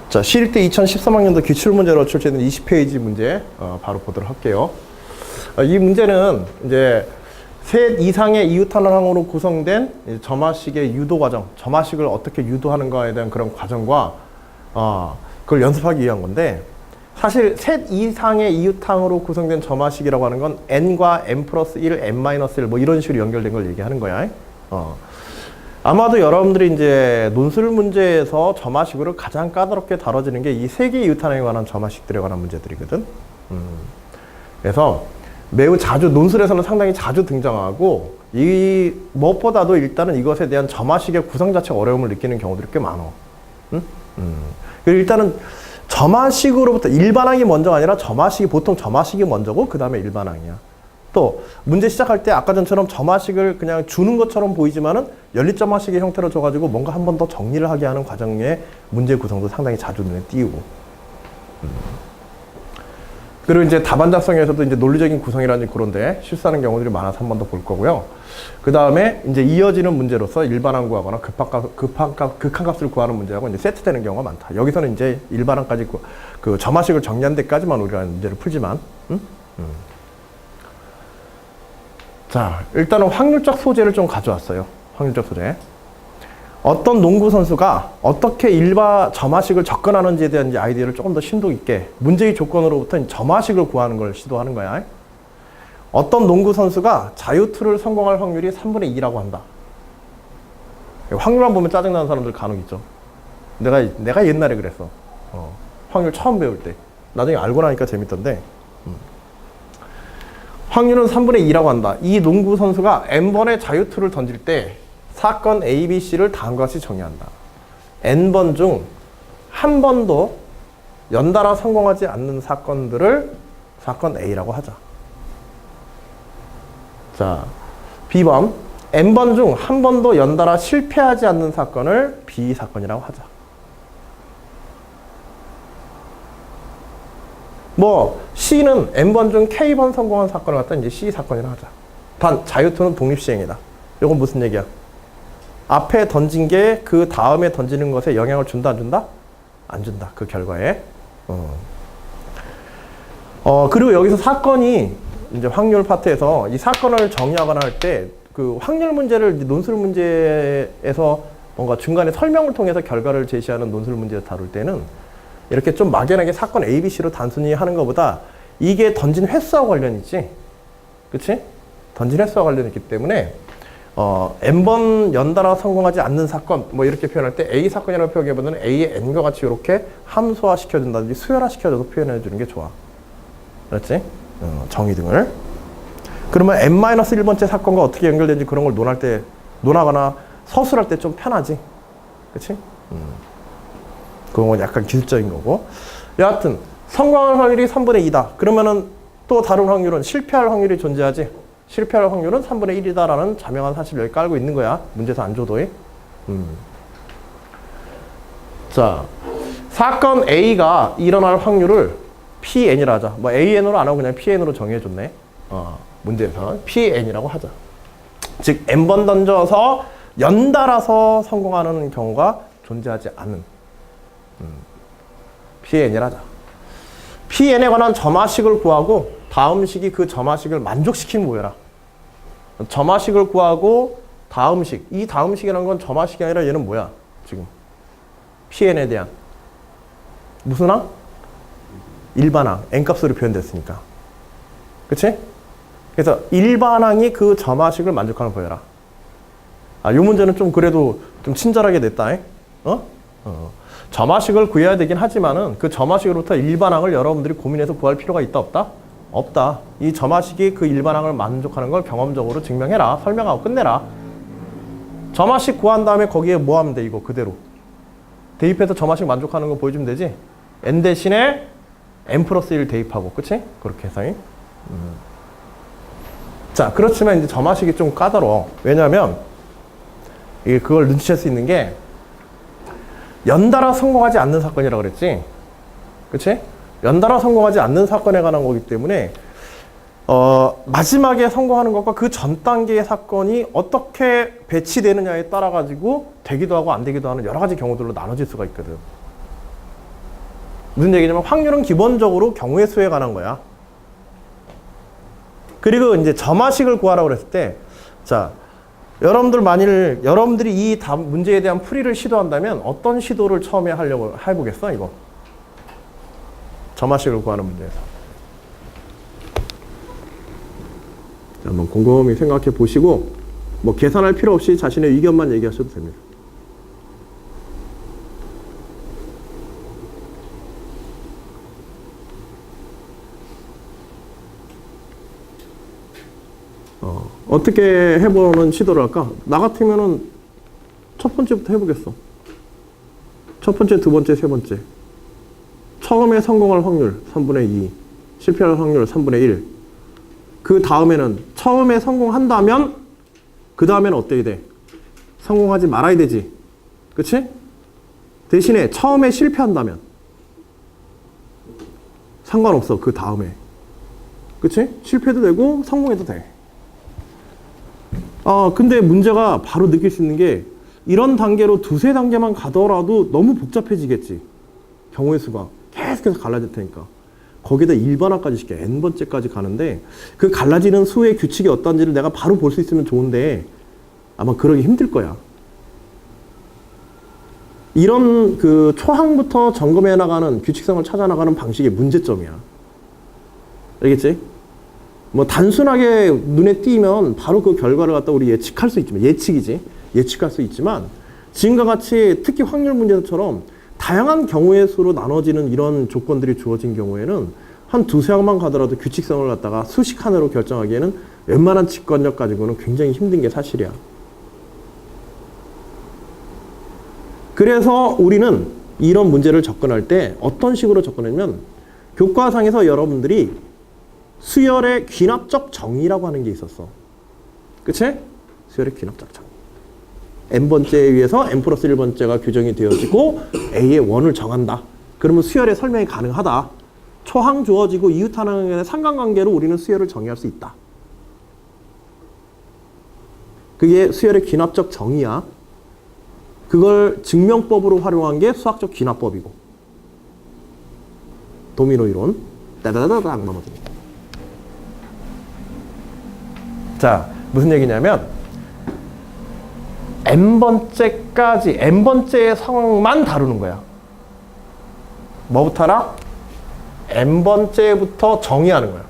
자, 시립대 2013학년도 기출문제로 출제된 20페이지 문제 바로 보도록 할게요. 이 문제는 이제 셋 이상의 이웃하나항으로 구성된 점화식의 유도 과정, 점화식을 어떻게 유도하는가에 대한 그런 과정과 그걸 연습하기 위한 건데, 사실 셋 이상의 이웃항으로 구성된 점화식이라고 하는 건 n과 n 플러스 1, n 마이너스 1 뭐 이런 식으로 연결된 걸 얘기하는 거야. 아마도 여러분들이 이제 논술 문제에서 점화식으로 가장 까다롭게 다뤄지는 게 이 세 개의 이웃항에 관한 점화식들에 관한 문제들이거든. 그래서 매우 자주 논술에서는 상당히 자주 등장하고, 이 무엇보다도 일단은 이것에 대한 점화식의 구성 자체가 어려움을 느끼는 경우들이 꽤 많아. 그리고 일단은 점화식으로부터 일반항이 먼저가 아니라 점화식이 보통 점화식이 먼저고 그 다음에 일반항이야. 또 문제 시작할 때 아까 전처럼 점화식을 그냥 주는 것처럼 보이지만은 연립점화식의 형태로 줘가지고 뭔가 한 번 더 정리를 하게 하는 과정의 문제 구성도 상당히 자주 눈에 띄우고. 그리고 이제 답안 작성에서도 이제 논리적인 구성이라든지 그런데 실수하는 경우들이 많아서 한 번 더 볼 거고요. 그 다음에 이제 이어지는 문제로서 일반항 구하거나 극한값을 구하는 문제하고 이제 세트되는 경우가 많다. 여기서는 이제 일반항까지 그 점화식을 정리한 데까지만 우리가 문제를 풀지만, 자, 일단은 확률적 소재를 좀 가져왔어요. 확률적 소재. 어떤 농구 선수가 어떻게 점화식을 접근하는지에 대한 아이디어를 조금 더 심도 있게 문제의 조건으로부터 점화식을 구하는 걸 시도하는 거야. 어떤 농구 선수가 자유투를 성공할 확률이 3분의 2라고 한다. 확률만 보면 짜증나는 사람들 간혹 있죠. 내가 옛날에 그랬어. 확률 처음 배울 때. 나중에 알고 나니까 재밌던데. 확률은 3분의 2라고 한다. 이 농구 선수가 n번의 자유투를 던질 때 사건 A, B, C를 다음과 같이 정의한다. n번 중 한 번도 연달아 성공하지 않는 사건들을 사건 A라고 하자. 자, B번 n번 중 한 번도 연달아 실패하지 않는 사건을 B 사건이라고 하자. 뭐 C는 n번 중 K번 성공한 사건을 갖다 이제 C 사건이라고 하자. 단 자유투는 독립시행이다. 이건 무슨 얘기야? 앞에 던진 게 그 다음에 던지는 것에 영향을 준다, 안 준다? 안 준다. 그 결과에. 그리고 여기서 사건이 이제 확률 파트에서 이 사건을 정의하거나 할 때 그 확률 문제를 논술 문제에서 뭔가 중간에 설명을 통해서 결과를 제시하는 논술 문제를 다룰 때는 이렇게 좀 막연하게 사건 A, B, C로 단순히 하는 것보다 이게 던진 횟수와 관련이 있지. 그치? 던진 횟수와 관련이 있기 때문에 n번 연달아 성공하지 않는 사건 뭐 이렇게 표현할 때 A 사건이라고 표현해보면 A의 n과 같이 이렇게 함수화 시켜준다든지 수열화 시켜줘서 표현해주는 게 좋아. 그렇지? 정의 등을. 그러면 n-1번째 사건과 어떻게 연결되는지 그런 걸 논하거나 서술할 때 좀 편하지. 그치? 그건 약간 기술적인 거고. 여하튼 성공할 확률이 3분의 2다. 그러면은 또 다른 확률은 실패할 확률이 존재하지. 실패할 확률은 3분의 1이다라는 자명한 사실을 여기 깔고 있는 거야. 문제에서 안 줘도. 자, 사건 A가 일어날 확률을 PN이라 하자. 뭐 AN으로 안 하고 그냥 PN으로 정해줬네. 문제에서 PN이라고 하자. 즉 n번 던져서 연달아서 성공하는 경우가 존재하지 않은 PN이라 하자. PN에 관한 점화식을 구하고 다음 식이 그 점화식을 만족시키는 모여라. 점화식을 구하고 다음 식. 이 다음 식이라는 건 점화식이 아니라 얘는 뭐야? 지금 PN에 대한 무슨 항? 일반항. n값으로 표현됐으니까. 그치? 그래서 일반항이 그 점화식을 만족하는 보여라. 이 문제는 좀 그래도 좀 친절하게 냈다. 점화식을 구해야 되긴 하지만은 그 점화식으로부터 일반항을 여러분들이 고민해서 구할 필요가 있다, 없다? 없다. 이 점화식이 그 일반항을 만족하는 걸 경험적으로 증명해라. 설명하고 끝내라. 점화식 구한 다음에 거기에 뭐 하면 돼? 이거 그대로. 대입해서 점화식 만족하는 거 보여주면 되지? n 대신에 n 플러스 1 대입하고. 그치? 그렇게 해서. 자, 그렇지만 이제 점화식이 좀 까다로워. 왜냐하면 이게 그걸 눈치챌 수 있는 게 연달아 성공하지 않는 사건이라고 그랬지? 그치? 연달아 성공하지 않는 사건에 관한 거기 때문에 마지막에 성공하는 것과 그 전 단계의 사건이 어떻게 배치되느냐에 따라 가지고 되기도 하고 안 되기도 하는 여러 가지 경우들로 나눠질 수가 있거든. 무슨 얘기냐면 확률은 기본적으로 경우의 수에 관한 거야. 그리고 이제 점화식을 구하라고 그랬을 때, 자, 여러분들 만일 여러분들이 이 문제에 대한 풀이를 시도한다면 어떤 시도를 처음에 하려고 해보겠어, 이거? 점화식을 구하는 문제에서. 자, 한번 곰곰이 생각해 보시고, 뭐 계산할 필요 없이 자신의 의견만 얘기하셔도 됩니다. 어떻게 해보는 시도를 할까? 나 같으면은 첫 번째부터 해보겠어. 첫 번째, 두 번째, 세 번째. 처음에 성공할 확률 3분의 2, 실패할 확률 3분의 1. 그 다음에는 처음에 성공한다면 그 다음에는 어떻게 돼? 성공하지 말아야 되지. 그치? 대신에 처음에 실패한다면 상관없어. 그 다음에. 그치? 실패도 되고 성공해도 돼. 근데 문제가 바로 느낄 수 있는 게 이런 단계로 두세 단계만 가더라도 너무 복잡해지겠지. 경우의 수가 계속해서 갈라질 테니까. 거기다 일반화까지 시켜. n번째까지 가는데 그 갈라지는 수의 규칙이 어떤지를 내가 바로 볼 수 있으면 좋은데 아마 그러기 힘들 거야. 이런 그 초항부터 점검해 나가는 규칙성을 찾아 나가는 방식의 문제점이야. 알겠지? 뭐 단순하게 눈에 띄면 바로 그 결과를 갖다 우리 예측할 수 있지만 예측할 수 있지만 지금과 같이 특히 확률 문제처럼 다양한 경우의 수로 나눠지는 이런 조건들이 주어진 경우에는 한 두세 항만 가더라도 규칙성을 갖다가 수식 하나로 결정하기에는 웬만한 직관력 가지고는 굉장히 힘든 게 사실이야. 그래서 우리는 이런 문제를 접근할 때 어떤 식으로 접근하냐면 교과상에서 여러분들이 수열의 귀납적 정의라고 하는 게 있었어. 그치? 수열의 귀납적 정의. n번째에 의해서 n 플러스 1번째가 규정이 되어지고 a의 원을 정한다. 그러면 수열의 설명이 가능하다. 초항 주어지고 이웃하는 상관관계로 우리는 수열을 정의할 수 있다. 그게 수열의 귀납적 정의야. 그걸 증명법으로 활용한 게 수학적 귀납법이고. 도미노 이론. 따다다닥 넘어집니다. 자, 무슨 얘기냐면 n번째까지 n번째의 상황만 다루는 거야. 뭐부터 알아? n번째부터 정의하는 거야.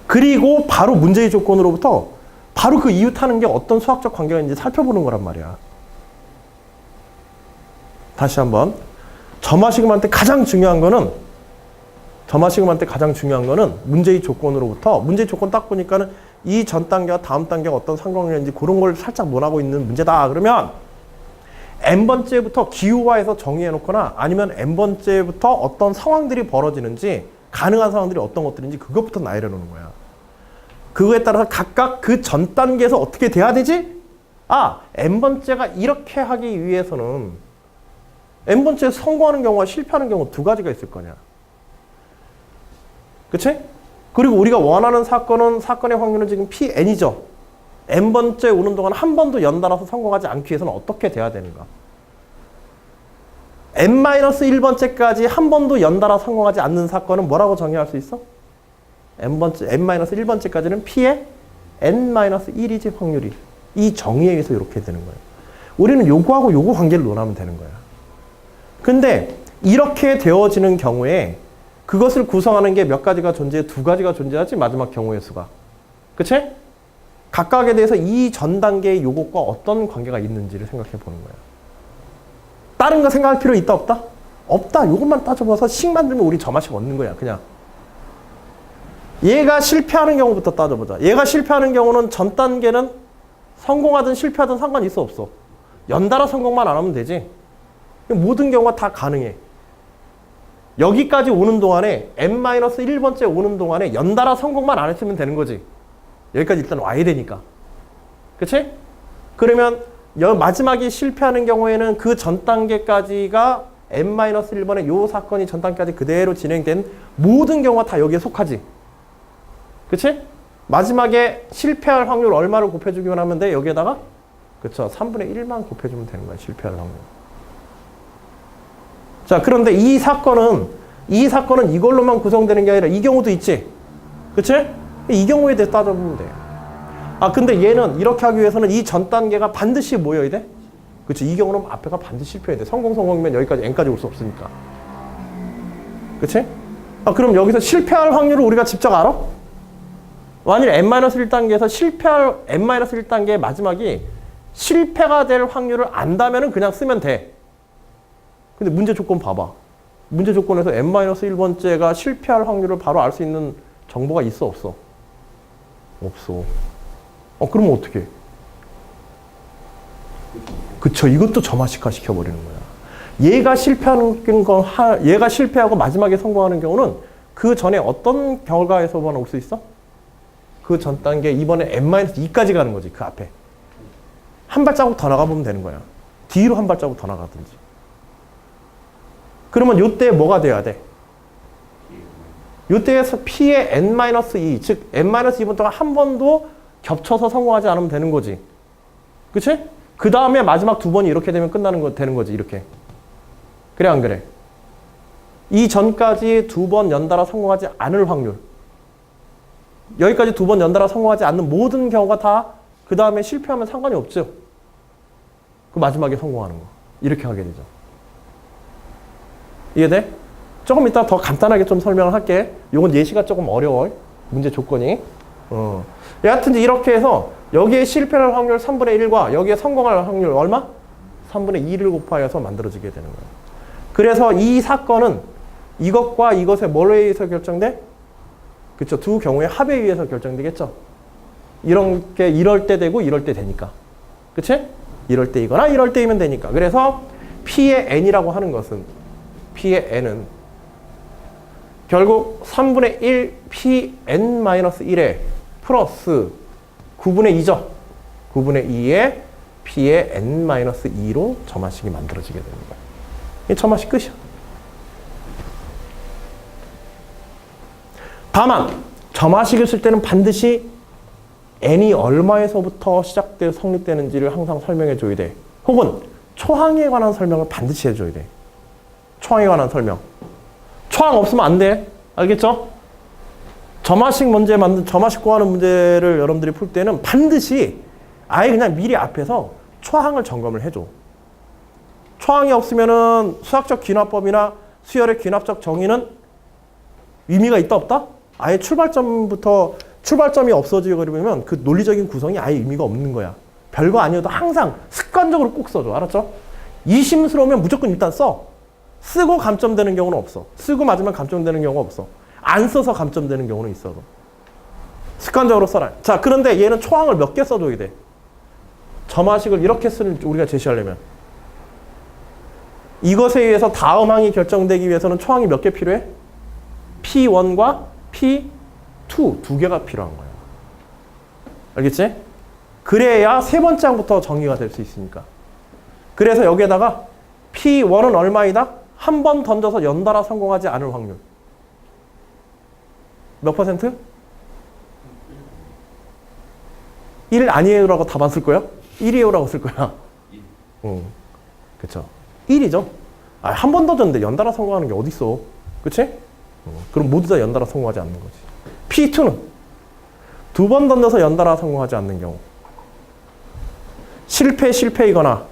그리고 바로 문제의 조건으로부터 바로 그 이웃하는 게 어떤 수학적 관계가 있는지 살펴보는 거란 말이야. 다시 한번. 점화시금한테 가장 중요한 거는 문제의 조건으로부터 문제의 조건 딱 보니까는 이 전 단계와 다음 단계가 어떤 상관관계인지 그런 걸 살짝 논하고 있는 문제다. 그러면 n번째부터 기후화해서 정의해 놓거나 아니면 n번째부터 어떤 상황들이 벌어지는지 가능한 상황들이 어떤 것들인지 그것부터 나열해 놓는 거야. 그거에 따라서 각각 그 전 단계에서 어떻게 돼야 되지? n번째가 이렇게 하기 위해서는 n번째에 성공하는 경우와 실패하는 경우 두 가지가 있을 거냐. 그치? 그리고 우리가 원하는 사건의 확률은 지금 Pn이죠. n번째 오는 동안 한 번도 연달아서 성공하지 않기 위해서는 어떻게 돼야 되는가? n-1번째까지 한 번도 연달아 성공하지 않는 사건은 뭐라고 정의할 수 있어? n-1번째까지는 P의 n-1이지 확률이. 이 정의에 의해서 이렇게 되는 거예요. 우리는 요거하고 요거 관계를 논하면 되는 거야. 근데 이렇게 되어지는 경우에 그것을 구성하는 게 몇 가지가 존재해? 두 가지가 존재하지, 마지막 경우의 수가. 그치? 각각에 대해서 이 전 단계의 요것과 어떤 관계가 있는지를 생각해 보는 거야. 다른 거 생각할 필요 있다, 없다? 없다. 요것만 따져봐서 식 만들면 우리 점화식 얻는 거야, 그냥. 얘가 실패하는 경우부터 따져보자. 얘가 실패하는 경우는 전 단계는 성공하든 실패하든 상관이 있어, 없어? 연달아 성공만 안 하면 되지. 모든 경우가 다 가능해. 여기까지 오는 동안에 n-1번째 오는 동안에 연달아 성공만 안 했으면 되는 거지. 여기까지 일단 와야 되니까. 그치? 그러면 마지막에 실패하는 경우에는 그 전 단계까지가 n-1번의 요 사건이 전 단계까지 그대로 진행된 모든 경우가 다 여기에 속하지. 그치? 마지막에 실패할 확률 얼마를 곱해주기만 하면 돼? 여기에다가? 그쵸. 3분의 1만 곱해주면 되는 거야. 실패할 확률. 자, 그런데 이 사건은 이걸로만 구성되는 게 아니라 이 경우도 있지. 그치? 이 경우에 대해 따져보면 돼. 아, 근데 얘는 이렇게 하기 위해서는 이 전 단계가 반드시 모여야 돼? 그치? 이 경우는 앞에가 반드시 실패해야 돼. 성공이면 여기까지 n까지 올 수 없으니까. 그치? 아, 그럼 여기서 실패할 확률을 우리가 직접 알아? 만일 n-1단계에서 실패할 n-1단계의 마지막이 실패가 될 확률을 안다면은 그냥 쓰면 돼. 근데 문제 조건 봐봐. 문제 조건에서 n-1번째가 실패할 확률을 바로 알 수 있는 정보가 있어, 없어? 없어. 그러면 어떻게 해? 그쵸. 이것도 점화식화 시켜버리는 거야. 얘가 실패하고 마지막에 성공하는 경우는 그 전에 어떤 결과에서만 올 수 있어? 그 전 단계 이번에 n-2까지 가는 거지. 그 앞에. 한 발자국 더 나가보면 되는 거야. 뒤로 한 발자국 더 나가든지. 그러면 요때 뭐가 돼야 돼? 요때에서 P의 n-2, 즉 n-2번 동안 한 번도 겹쳐서 성공하지 않으면 되는 거지. 그치? 그 다음에 마지막 두 번이 이렇게 되면 되는 거지. 이렇게. 그래, 안 그래? 이 전까지 두 번 연달아 성공하지 않을 확률. 여기까지 두 번 연달아 성공하지 않는 모든 경우가 다 그 다음에 실패하면 상관이 없죠. 그 마지막에 성공하는 거. 이렇게 하게 되죠. 이해돼? 조금 이따 더 간단하게 좀 설명을 할게. 이건 예시가 조금 어려워. 문제 조건이. 여하튼 이렇게 해서 여기에 실패할 확률 3분의 1과 여기에 성공할 확률 얼마? 3분의 2를 곱하여서 만들어지게 되는 거예요. 그래서 이 사건은 이것과 이것의 뭐에 의해서 결정돼? 그쵸. 두 경우의 합에 의해서 결정되겠죠. 이럴 때 되고 이럴 때 되니까. 그치? 이럴 때이거나 이럴 때이면 되니까. 그래서 P의 n이라고 하는 것은 P의 n은 결국 3분의 1 Pn-1에 플러스 9분의 2죠. 9분의 2에 P의 n-2로 점화식이 만들어지게 되는 거예요. 이 점화식 끝이야. 다만 점화식을 쓸 때는 반드시 n이 얼마에서부터 시작되어 성립되는지를 항상 설명해 줘야 돼. 혹은 초항에 관한 설명을 반드시 해줘야 돼. 초항에 관한 설명. 초항 없으면 안 돼. 알겠죠? 점화식 구하는 문제를 여러분들이 풀 때는 반드시 아예 그냥 미리 앞에서 초항을 점검을 해줘. 초항이 없으면은 수학적 귀납법이나 수열의 귀납적 정의는 의미가 있다 없다? 아예 출발점이 없어지면 그 논리적인 구성이 아예 의미가 없는 거야. 별거 아니어도 항상 습관적으로 꼭 써줘. 알았죠? 이심스러우면 무조건 일단 써. 쓰고 감점되는 경우는 없어. 쓰고 맞으면 감점되는 경우가 없어. 안 써서 감점되는 경우는 있어도. 습관적으로 써라. 자, 그런데 얘는 초항을 몇 개 써줘야 돼? 점화식을 이렇게 우리가 제시하려면. 이것에 의해서 다음 항이 결정되기 위해서는 초항이 몇 개 필요해? P1과 P2 두 개가 필요한 거야. 알겠지? 그래야 세 번째 항부터 정의가 될 수 있으니까. 그래서 여기에다가 P1은 얼마이다? 한 번 던져서 연달아 성공하지 않을 확률. 몇 퍼센트? 1 아니에요라고 답안 쓸 거야? 1이에요라고 쓸 거야. 그쵸. 1이죠. 한 번 던졌는데 연달아 성공하는 게 어딨어. 그치? 그럼 모두 다 연달아 성공하지 않는 거지. P2는 두 번 던져서 연달아 성공하지 않는 경우. 실패이거나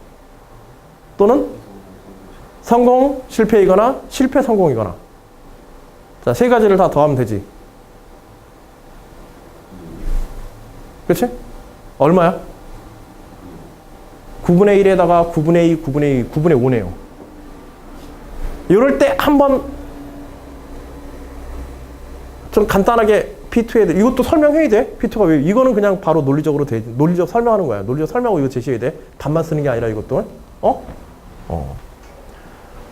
또는 성공, 실패이거나 실패, 성공이거나. 자, 세 가지를 다 더하면 되지. 그치? 얼마야? 9분의 1에다가 9분의 2, 9분의 2, 9분의 5네요. 이럴 때 한번 좀 간단하게 P2에 이것도 설명해야 돼. P2가 왜? 이거는 그냥 바로 논리적 설명하는 거야. 논리적 설명하고 이거 제시해야 돼. 답만 쓰는 게 아니라 이것도.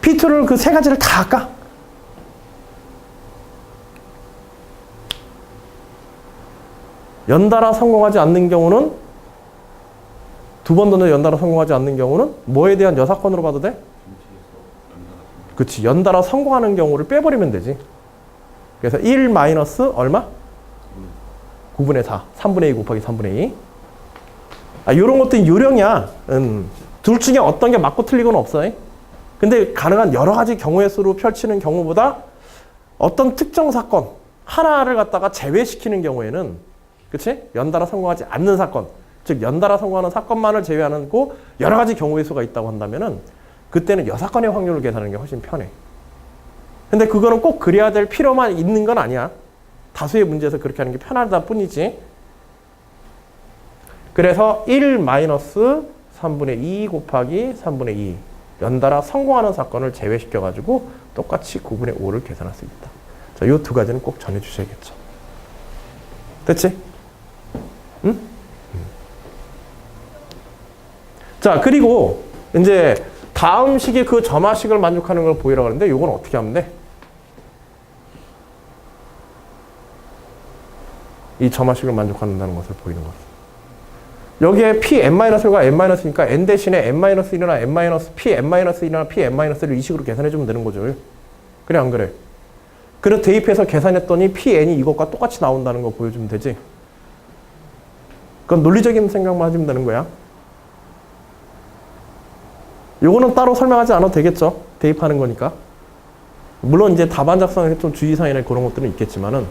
P2를 그 세 가지를 다 할까? 연달아 성공하지 않는 경우는 두 번 던져 연달아 성공하지 않는 경우는 뭐에 대한 여사건으로 봐도 돼? 그치. 연달아 성공하는 경우를 빼버리면 되지. 그래서 1 마이너스 얼마? 9분의 4. 3분의 2 곱하기 3분의 2. 요런 것도 요령이야. 둘 중에 어떤 게 맞고 틀리고는 없어. 근데 가능한 여러 가지 경우의 수로 펼치는 경우보다 어떤 특정 사건 하나를 갖다가 제외시키는 경우에는, 그치? 연달아 성공하지 않는 사건, 즉 연달아 성공하는 사건만을 제외하고 여러 가지 경우의 수가 있다고 한다면은 그때는 여사건의 확률을 계산하는 게 훨씬 편해. 근데 그거는 꼭 그래야 될 필요만 있는 건 아니야. 다수의 문제에서 그렇게 하는 게 편하다 뿐이지. 그래서 1-3분의 2 곱하기 3분의 2 연달아 성공하는 사건을 제외시켜가지고 똑같이 9분의 5를 계산할 수 있다. 자, 이 두 가지는 꼭 전해주셔야겠죠. 됐지? 응? 자, 그리고 이제 다음 식이 그 점화식을 만족하는 걸 보이라고 하는데 이건 어떻게 하면 돼? 이 점화식을 만족한다는 것을 보이는 거죠. 여기에 Pn-1가 n-니까 n 대신에 n-1이나 n-Pn-1이나 Pn-1를 이 식으로 계산해주면 되는 거죠. 그래 안 그래? 그래서 대입해서 계산했더니 Pn이 이것과 똑같이 나온다는 거 보여주면 되지. 그건 논리적인 생각만 하시면 되는 거야. 요거는 따로 설명하지 않아도 되겠죠. 대입하는 거니까. 물론 이제 답안 작성에 좀 주의사항이나 그런 것들은 있겠지만은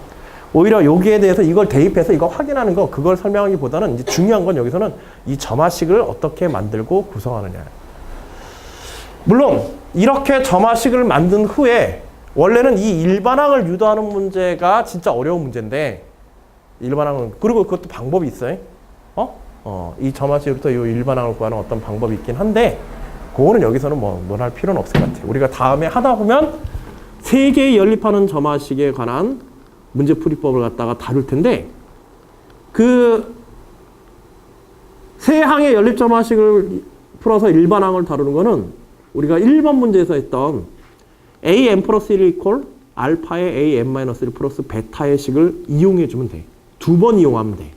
오히려 여기에 대해서 이걸 대입해서 이거 확인하는 거, 그걸 설명하기보다는 이제 중요한 건 여기서는 이 점화식을 어떻게 만들고 구성하느냐. 물론 이렇게 점화식을 만든 후에 원래는 이 일반항을 유도하는 문제가 진짜 어려운 문제인데, 일반항은, 그리고 그것도 방법이 있어요. 이 점화식으로부터 이 일반항을 구하는 어떤 방법이 있긴 한데, 그거는 여기서는 뭐 논할 필요는 없을 것 같아요. 우리가 다음에 하다 보면 세 개의 연립하는 점화식에 관한 문제풀이법을 갖다가 다룰 텐데, 그 세 항의 연립점화식을 풀어서 일반항을 다루는 거는 우리가 1번 문제에서 했던 an 플러스 1 이퀄 알파의 an-1 플러스 베타의 식을 이용해 주면 돼. 두 번 이용하면 돼.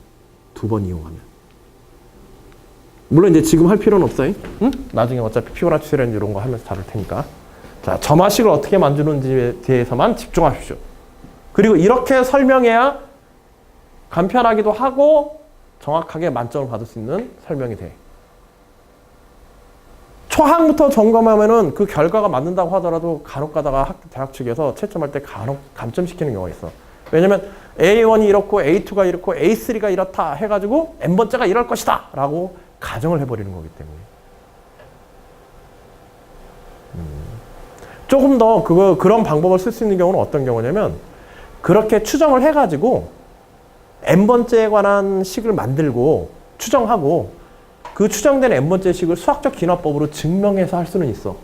두 번 이용하면. 물론 이제 지금 할 필요는 없어요. 응? 나중에 어차피 피보나치 세련 이런 거 하면서 다룰 테니까. 자, 점화식을 어떻게 만드는지에 대해서만 집중하십시오. 그리고 이렇게 설명해야 간편하기도 하고 정확하게 만점을 받을 수 있는 설명이 돼. 초항부터 점검하면은 그 결과가 맞는다고 하더라도 간혹 가다가 대학 측에서 채점할 때 간혹 감점시키는 경우가 있어. 왜냐면 A1이 이렇고 A2가 이렇고 A3가 이렇다 해가지고 N번째가 이럴 것이다 라고 가정을 해버리는 거기 때문에. 조금 더 그런 방법을 쓸 수 있는 경우는 어떤 경우냐면, 그렇게 추정을 해가지고 n번째에 관한 식을 만들고 추정하고 그 추정된 n번째 식을 수학적 기납법으로 증명해서 할 수는 있어.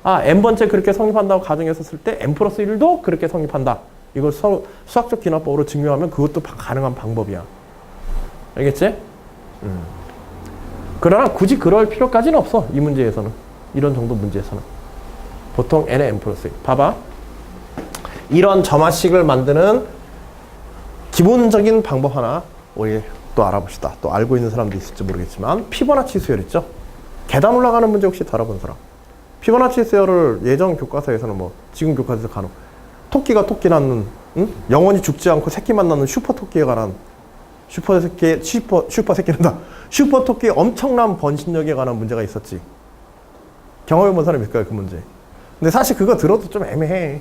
n번째 그렇게 성립한다고 가정했었을 때 n 플러스 1도 그렇게 성립한다. 이걸 수학적 기납법으로 증명하면 그것도 가능한 방법이야. 알겠지? 그러나 굳이 그럴 필요까지는 없어. 이 문제에서는. 이런 정도 문제에서는. 보통 n의 n 플러스 1. 봐봐. 이런 점화식을 만드는 기본적인 방법 하나 우리 또 알아봅시다. 또 알고 있는 사람도 있을지 모르겠지만 피보나치 수열 있죠? 계단 올라가는 문제 혹시 다뤄본 사람? 피보나치 수열을 예전 교과서에서는 뭐 지금 교과서에서 간혹 토끼가 토끼 낳는, 응? 영원히 죽지 않고 새끼만 낳는 슈퍼 토끼에 관한 슈퍼 토끼의 엄청난 번식력에 관한 문제가 있었지. 경험해본 사람이 있을까요, 그 문제? 근데 사실 그거 들어도 좀 애매해.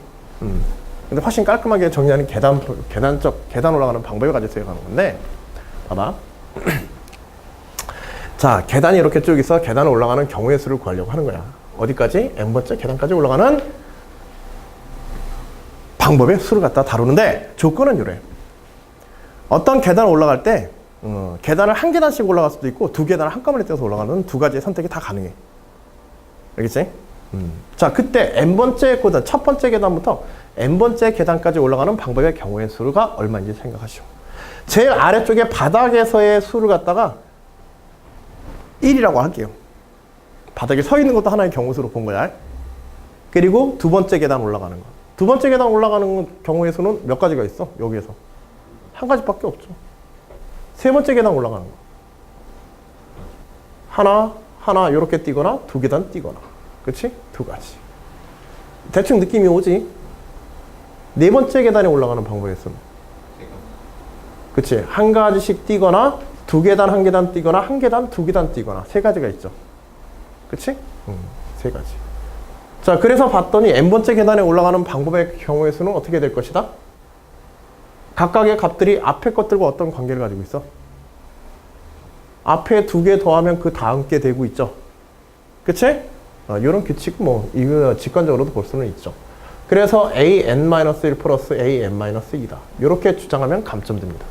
근데 훨씬 깔끔하게 정리하는 계단 올라가는 방법을 가지고 생각하는 건데, 봐봐. 자, 계단이 이렇게 쭉 있어. 계단을 올라가는 경우의 수를 구하려고 하는 거야. 어디까지? n번째 계단까지 올라가는 방법의 수를 갖다 다루는데, 조건은 이래. 어떤 계단을 올라갈 때 계단을 한 계단씩 올라갈 수도 있고 두 계단을 한꺼번에 떼서 올라가는 두 가지의 선택이 다 가능해. 알겠지? 자, 그때 n번째 계단, 첫 번째 계단부터 n번째 계단까지 올라가는 방법의 경우의 수가 얼마인지 생각하시오. 제일 아래쪽에 바닥에서의 수를 갖다가 1이라고 할게요. 바닥에 서 있는 것도 하나의 경우수로 본 거야. 그리고 두 번째 계단 올라가는 거. 두 번째 계단 올라가는 경우의 수는 몇 가지가 있어? 여기에서. 한 가지밖에 없죠. 세 번째 계단 올라가는 거. 하나 이렇게 뛰거나 두 계단 뛰거나. 그렇지? 두 가지. 대충 느낌이 오지? 네 번째 계단에 올라가는 방법의 수는. 그치? 한 가지씩 뛰거나 두 계단 한 계단 뛰거나 한 계단 두 계단 뛰거나 세 가지가 있죠. 그치? 세 가지. 자, 그래서 봤더니 n번째 계단에 올라가는 방법의 경우의 수는 어떻게 될 것이다? 각각의 값들이 앞에 것들과 어떤 관계를 가지고 있어? 앞에 2개 더하면 그 다음 게 되고 있죠. 그치? 이런 규칙 뭐 이거 직관적으로도 볼 수는 있죠. 그래서 an-1 플러스 an-2다. 이렇게 주장하면 감점됩니다.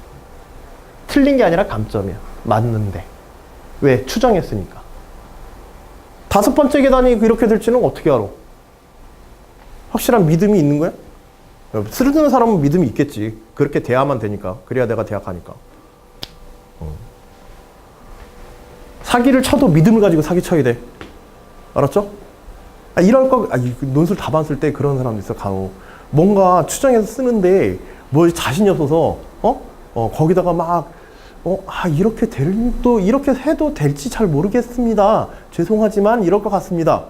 틀린 게 아니라 감점이야. 맞는데. 왜? 추정했으니까. 5번째 계단이 이렇게 될지는 어떻게 알아? 확실한 믿음이 있는 거야? 쓰러지는 사람은 믿음이 있겠지. 그렇게 돼야만 되니까. 그래야 내가 대학 가니까. 사기를 쳐도 믿음을 가지고 사기 쳐야 돼. 알았죠? 이럴 거, 논술 답안 쓸 때 그런 사람도 있어, 간혹. 뭔가 추정해서 쓰는데, 뭐 자신이 없어서, 거기다가 막, 이렇게 이렇게 해도 될지 잘 모르겠습니다. 죄송하지만 이럴 것 같습니다.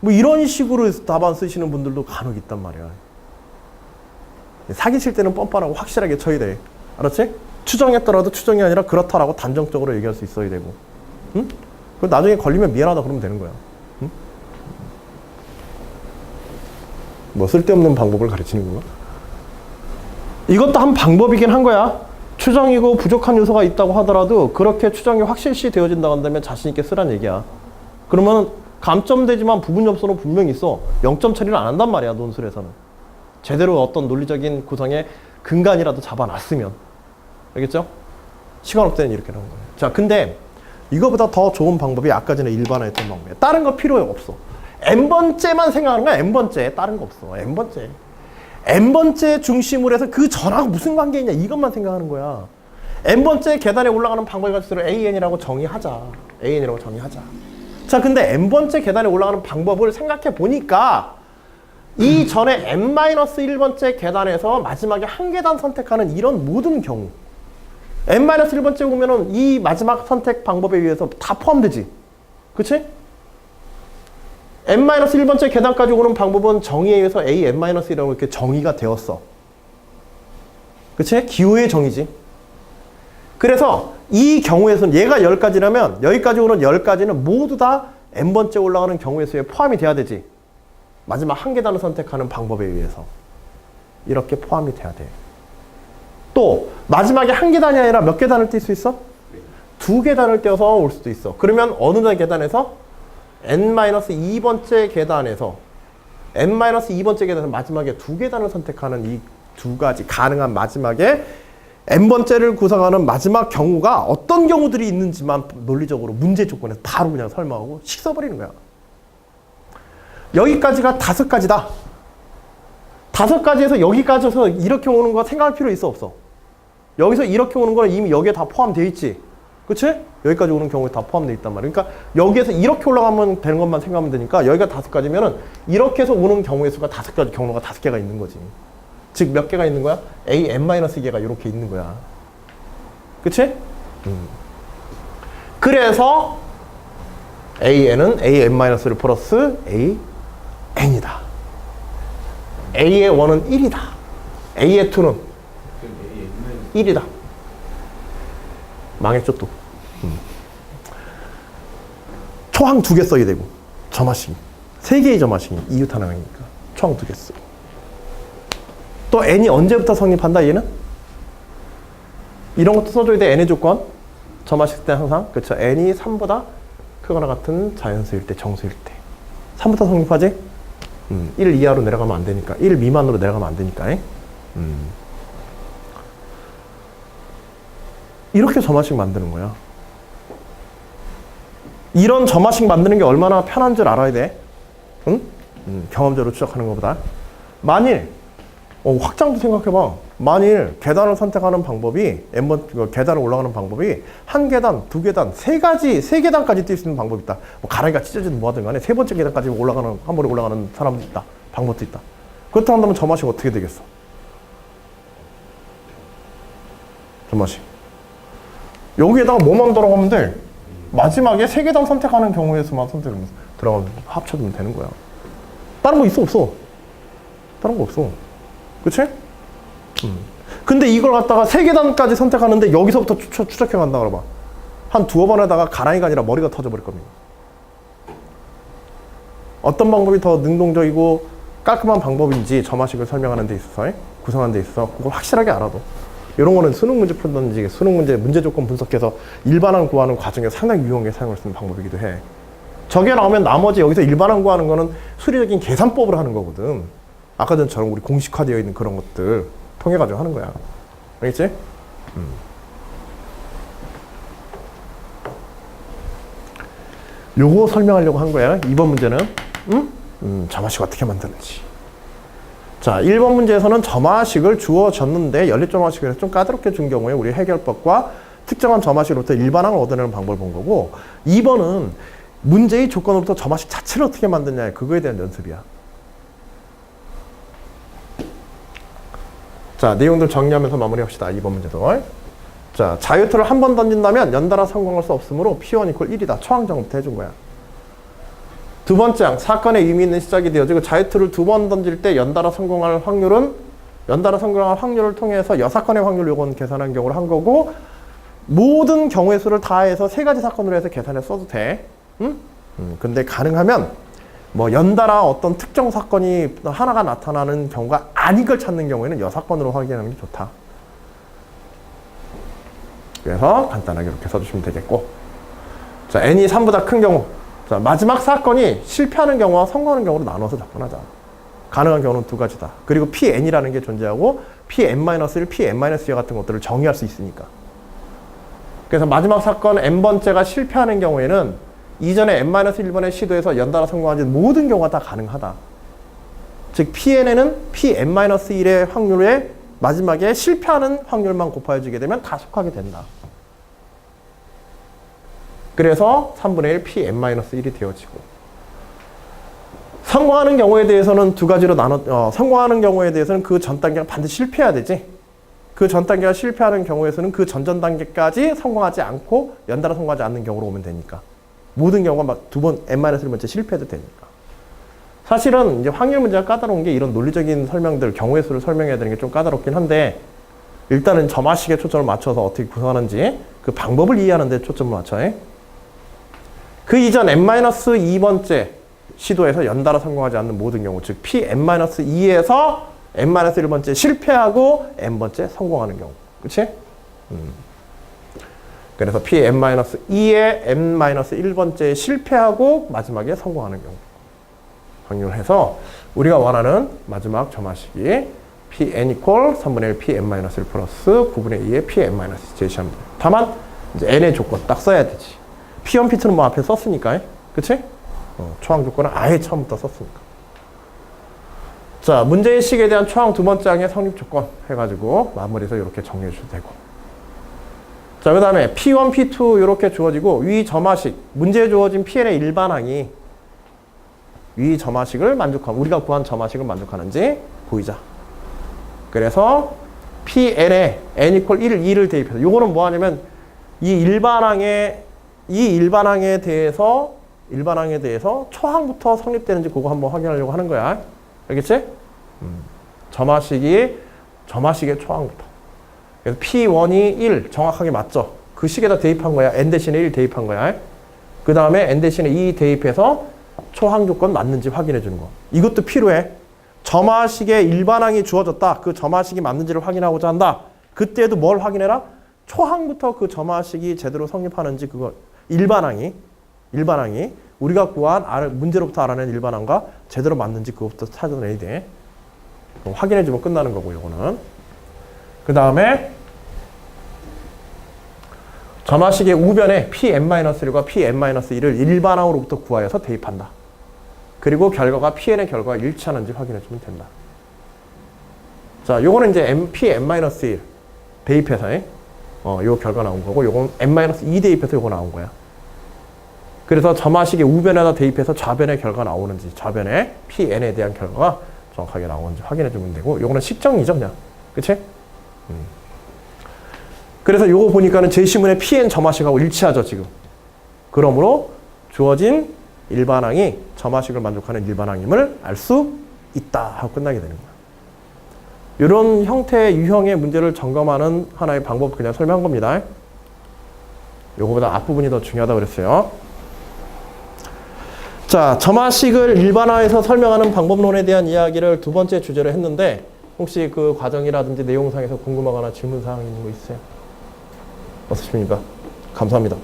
뭐 이런 식으로 답안 쓰시는 분들도 간혹 있단 말이야. 사기 칠 때는 뻔뻔하고 확실하게 쳐야 돼. 알았지? 추정했더라도 추정이 아니라 그렇다라고 단정적으로 얘기할 수 있어야 되고. 응? 그 나중에 걸리면 미안하다 그러면 되는 거야. 응? 뭐 쓸데없는 방법을 가르치는 거야? 이것도 한 방법이긴 한 거야. 추정이고 부족한 요소가 있다고 하더라도 그렇게 추정이 확실시 되어진다고 한다면 자신 있게 쓰란 얘기야. 그러면 감점되지만 부분 점수는 분명히 있어. 0점 처리를 안 한단 말이야, 논술에서는. 제대로 어떤 논리적인 구성의 근간이라도 잡아놨으면. 알겠죠? 시간 없을 때는 이렇게 하는 거예요. 자, 근데 이거보다 더 좋은 방법이 아까 전에 일반화했던 방법이에요. 다른 거 필요 없어. n번째만 생각하는 거야, n번째. 다른 거 없어. n번째. n번째 중심으로 해서 그 전하고 무슨 관계 있냐, 이것만 생각하는 거야. n번째 계단에 올라가는 방법을 가지고 an이라고 정의하자. an이라고 정의하자. 자, 근데 n번째 계단에 올라가는 방법을 생각해 보니까 이 전에 n-1번째 계단에서 마지막에 한 계단 선택하는 이런 모든 경우 n-1번째 오면은 이 마지막 선택 방법에 의해서 다 포함되지. 그치? n-1번째 계단까지 오는 방법은 정의에 의해서 a n-1이라고 이렇게 정의가 되었어. 그치? 기호의 정의지. 그래서 이 경우에서는 얘가 10가지라면 여기까지 오는 10가지는 모두 다 n번째 올라가는 경우의 수에 포함이 돼야 되지. 마지막 한 계단을 선택하는 방법에 의해서. 이렇게 포함이 돼야 돼. 또 마지막에 한 계단이 아니라 몇 계단을 뛸 수 있어? 2계단을 떼어서 올 수도 있어. 그러면 어느 계단에서? n-2번째 계단에서 n-2번째 계단에서 마지막에 2계단을 선택하는 이 2가지 가능한 마지막에 n번째를 구성하는 마지막 경우가 어떤 경우들이 있는지만 논리적으로 문제 조건에서 바로 그냥 설명하고 식 써버리는 거야. 여기까지가 5가지다. 5가지에서 여기까지 해서 이렇게 오는 거 생각할 필요 있어, 없어? 여기서 이렇게 오는 거는 이미 여기에 다 포함되어 있지. 그치? 여기까지 오는 경우에 다 포함되어 있단 말이야. 그러니까 여기에서 이렇게 올라가면 되는 것만 생각하면 되니까 여기가 5가지면은 이렇게 해서 오는 경우의 수가 5가지, 경로가 5개가 있는 거지. 즉 몇 개가 있는 거야? a n-개가 이렇게 있는 거야. 그치? 그래서 an은 a n-를 플러스 a n이다. a의 1은 1이다. a의 2는 1이다. 망했죠 또. 초항 2개 써야 되고 점화식이 3개의 점화식이 이유탄항이니까 초항 2개 쓰고 또 n이 언제부터 성립한다 얘는? 이런 것도 써줘야 돼. n의 조건 점화식 때 항상 그렇죠. n이 3보다 크거나 같은 자연수일 때 정수일 때 3부터 성립하지? 1 이하로 내려가면 안 되니까 1 미만으로 내려가면 안 되니까 이렇게 점화식 만드는 거야. 이런 점화식 만드는 게 얼마나 편한 줄 알아야 돼. 응? 경험적으로 추적하는 것보다. 만일 확장도 생각해봐. 만일 계단을 선택하는 방법이 계단을 올라가는 방법이 한 계단, 2계단, 3계단까지 뛸 수 있는 방법이 있다. 뭐 가랑이가 찢어지든 뭐하든 간에 3번째 계단까지 올라가는 한 번에 올라가는 사람도 있다. 방법도 있다. 그렇다 한다면 점화식 어떻게 되겠어? 점화식 여기에다가 뭐만 들어가면 돼? 마지막에 3계단 선택하는 경우에 수만 선택하면 들어가면 합쳐주면 되는 거야. 다른 거 있어 없어? 다른 거 없어. 그치? 근데 이걸 갖다가 3계단까지 선택하는데 여기서부터 추적해 간다 그러봐. 한 2어 번에다가 가랑이가 아니라 머리가 터져버릴 겁니다. 어떤 방법이 더 능동적이고 깔끔한 방법인지 점화식을 설명하는 데 있어서, 구성하는 데 있어서 그걸 확실하게 알아도 이런 거는 수능 문제 풀던지 수능 문제 문제 조건 분석해서 일반항 구하는 과정에 상당히 유용하게 사용할 수 있는 방법이기도 해. 저게 나오면 나머지 여기서 일반항 구하는 거는 수리적인 계산법을 하는 거거든. 아까 전처럼 우리 공식화되어 있는 그런 것들 통해 가지고 하는 거야. 알겠지? 요거 설명하려고 한 거야. 2번 문제는 점화식 어떻게 만드는지. 자, 1번 문제에서는 점화식을 주어졌는데 연립점화식을 해서 좀 까다롭게 준 경우에 우리 해결법과 특정한 점화식으로부터 일반항을 얻어내는 방법을 본 거고, 2번은 문제의 조건으로부터 점화식 자체를 어떻게 만드냐, 그거에 대한 연습이야. 자, 내용들 정리하면서 마무리합시다. 2번 문제도. 자, 자유투를 한 번 던진다면 연달아 성공할 수 없으므로 P1 = 1이다. 초항정부터 해준 거야. 두 번째 항, 사건의 의미 있는 시작이 되어지고 자유투를 2번 던질 때 연달아 성공할 확률을 통해서 여사건의 확률을 요건 계산한 경우로 한 거고, 모든 경우의 수를 다 해서 3가지 사건으로 해서 계산해 써도 돼. 근데 가능하면 뭐 연달아 어떤 특정 사건이 하나가 나타나는 경우가 아닌 걸 찾는 경우에는 여사건으로 확인하는 게 좋다. 그래서 간단하게 이렇게 써주시면 되겠고, 자, n이 3보다 큰 경우, 자, 마지막 사건이 실패하는 경우와 성공하는 경우로 나눠서 접근하자. 가능한 경우는 2가지다. 그리고 Pn이라는 게 존재하고 Pn-1, Pn-2 같은 것들을 정의할 수 있으니까. 그래서 마지막 사건 n번째가 실패하는 경우에는 이전에 n-1번의 시도에서 연달아 성공하는 모든 경우가 다 가능하다. 즉 Pn에는 Pn-1의 확률에 마지막에 실패하는 확률만 곱하여주게 되면 다 속하게 된다. 그래서 3분의 1 Pn-1이 되어지고, 성공하는 경우에 대해서는 2가지로 성공하는 경우에 대해서는 그 전 단계가 반드시 실패해야 되지. 그 전 단계가 실패하는 경우에서는 그 전전 단계까지 성공하지 않고 연달아 성공하지 않는 경우로 오면 되니까. 모든 경우가 막 2번 n-1번째 실패해도 되니까. 사실은 이제 확률 문제가 까다로운 게 이런 논리적인 설명들, 경우의 수를 설명해야 되는 게 좀 까다롭긴 한데, 일단은 점화식에 초점을 맞춰서 어떻게 구성하는지 그 방법을 이해하는 데 초점을 맞춰. 그 이전 n-2번째 시도에서 연달아 성공하지 않는 모든 경우, 즉 Pn-2에서 n-1번째 실패하고 n번째 성공하는 경우. 그치? 그래서 Pn-2에 n-1번째 실패하고 마지막에 성공하는 경우 확률해서 우리가 원하는 마지막 점화식이 Pn = 3분의 1 Pn-1 플러스 9분의 2의 Pn-2 제시하면 돼요. 다만 이제 n의 조건 딱 써야 되지. P1, P2는 뭐 앞에 썼으니까. 그치? 초항 조건은 아예 처음부터 썼으니까. 자, 문제의식에 대한 초항 2번째 항의 성립 조건 해가지고 마무리해서 이렇게 정리해 주셔도 되고. 자, 그 다음에 P1, P2 이렇게 주어지고, 위 점화식, 문제에 주어진 Pn의 일반항이 위 점화식을 우리가 구한 점화식을 만족하는지 보이자. 그래서 Pn에 n = 2를 대입해서, 요거는 뭐 하냐면 이 일반항에 대해서 초항부터 성립되는지 그거 한번 확인하려고 하는 거야. 알겠지? 점화식의 초항부터. 그래서 P1이 1 정확하게 맞죠? 그 식에다 대입한 거야. n 대신에 1 대입한 거야. 그 다음에 n 대신에 2 대입해서 초항 조건 맞는지 확인해 주는 거. 이것도 필요해. 점화식의 일반항이 주어졌다. 그 점화식이 맞는지를 확인하고자 한다. 그때도 뭘 확인해라? 초항부터 그 점화식이 제대로 성립하는지, 그거 일반항이 우리가 구한 문제로부터 알아낸 일반항과 제대로 맞는지 그것부터 찾아내야 돼. 확인해 주면 끝나는 거고, 요거는. 그 다음에 점화식의 우변에 Pn-1과 Pn-2를 일반항으로부터 구하여서 대입한다. 그리고 결과가 Pn의 결과가 일치하는지 확인해 주면 된다. 자, 요거는 이제 Pn-1 대입해서 요 결과 나온 거고, 요건 n-2 대입해서 요거 나온 거야. 그래서 점화식의 우변에다 대입해서 좌변의 결과가 나오는지, 좌변의 Pn에 대한 결과가 정확하게 나오는지 확인해 주면 되고, 요거는 식정이죠, 그냥. 그치? 그래서 요거 보니까는 제시문의 Pn 점화식하고 일치하죠, 지금. 그러므로 주어진 일반항이 점화식을 만족하는 일반항임을 알 수 있다 하고 끝나게 되는 거야. 이런 형태의 유형의 문제를 점검하는 하나의 방법을 그냥 설명한 겁니다. 요거보다 앞부분이 더 중요하다고 그랬어요. 자, 점화식을 일반화해서 설명하는 방법론에 대한 이야기를 두 번째 주제로 했는데 혹시 그 과정이라든지 내용상에서 궁금하거나 질문사항 있는 거 있으세요? 없으십니까? 감사합니다.